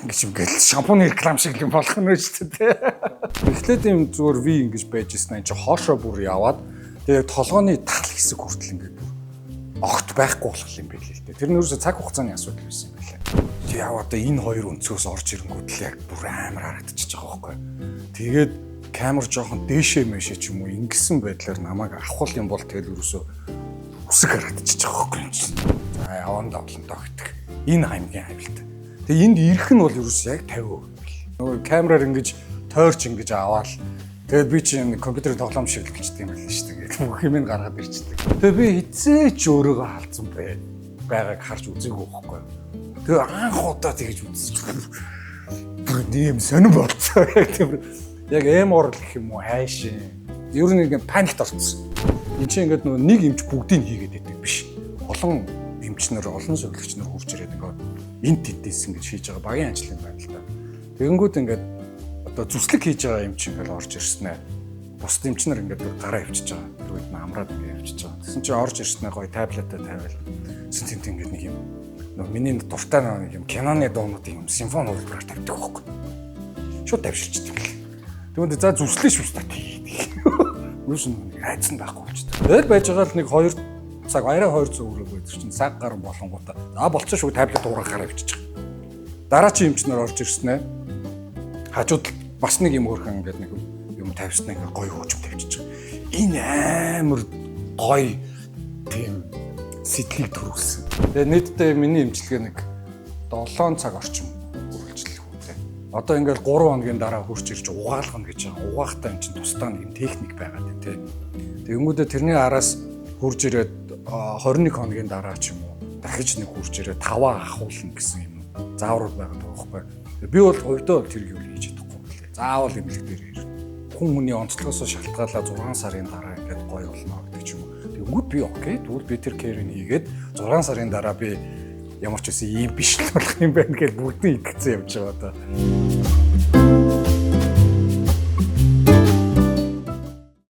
Ингээл шампуны реклам шиг юм болох нь шүү дээ. Эхлээд юм зүгээр V ингэж байж ирсэн энэ чи хоошоо бүр яваад тэгээд толгойн тал хэсэг хүртэл ингээд бүр огт байхгүй болох юм байл л дээ. Тэр нь ерөөсө цаг хугацааны асуудал байсан юм байна. Тэг яа одоо энэ хоёр өнцгөөс орж ирэнгүүт л яг бүр амар харагдчихж байгаа байхгүй. Тэгээд камер жоохон дээшээ мэшээ ч юм уу ингэсэн байдлаар намайг авах юм бол тэгэл ерөөсө үсэг харагдчихж байгаа байхгүй юм. За явандаа болонтой гэх. Энэ аймгийн хавилт. Тэгээ энд ирэх нь бол ерөөсөө яг 50% бил. Нөгөө камераар ингэж тойрч ингэж аваад тэгээд би чинь компьютерийн тоглоом шиг л бичдэг юм байна шүү дээ. Бүх юм гаргаад ирчихдэг. Тэгээ би хизээч өөрийгөө халдсан байгааг харж үзээгүй байхгүй. Тэгээ анх удаа тэгэж үзэж бүр нэм сонирн болцоо яг эмор гэх юм уу хайшин. Ер нь ингэ паникт орсон. Энд чинь ингээд нөгөө нэг эмч бүгдийг хийгээд байдаг биш. Олон эмчнэр олон зөвлөгч нар хурж ирээд ингээд энэ тэдээс ингэж хийж байгаа багийн ажлын байна л да. Тэгэнгүүт ингээд одоо зүслэг хийж байгаа юм чинь ингээд орж ирснээр бусд эмч нар ингээд гараа авчиж байгаа. Тэр үед амраад ингээд авчиж байгаа. Тэсэн чинь орж ирснээр гоё таблетаа тавиал. Тэсэн ингээд нэг юм нөгөө миний дуртай нэг юм киноны дуунуудын юм симфони хөлбөрөөр тавьдаг байхгүй. Шууд тавьширчдаг. Тэгвэл за зүслээ шүү дээ. Юуш нэг айцсан байхгүй болчихсон. Тэгэл байж байгаа л нэг 2 цаг арай 200 өрөө байдаг чинь цаг гар болонгуудаа болцсон шүү таблет уурахаар авчиж байгаа. Дараачийн эмчнэр орж ирснээр хажууд бас нэг юм өөрхөн ингээд нэг юм тавьснаа ингээд гоё хөөж тавьчих. Энэ амар гоё тийм сэтгэлийг төрүүлсэн. Тэгээ нийтдээ миний эмчилгээ нэг 7 цаг орчим үргэлжлэх үүтэй. Одоо ингээд 3 хоногийн дараа хурц ирж угаалгана гэж байгаа. Угаахтаа эн чинь тусдаа нэг юм техник байгаад байна тий. Тэгэнгүүтээ тэрний араас хурж ирээд 21 хоногийн дараа ч юм уу дахиж нэг хурж ирээд 5 ахуулна гэсэн юм зааврууд байгаа байхгүй. Би бол хувьдаа тэр юм хийж чадахгүй байлээ. Заавал эмнэлэг дээр ирэх. Хүний онцлогоос шалтгаалаад 6 сарын дараа ингээд гоё болно гэдэг ч юм уу. Тэгэнгүүт би окей. Тэгвэл би тэр кэрийг хийгээд 6 сарын дараа би ямар ч үсэн ийм биш л болох юм байна гэж бүгдийг итгэцэн явж байгаа одоо.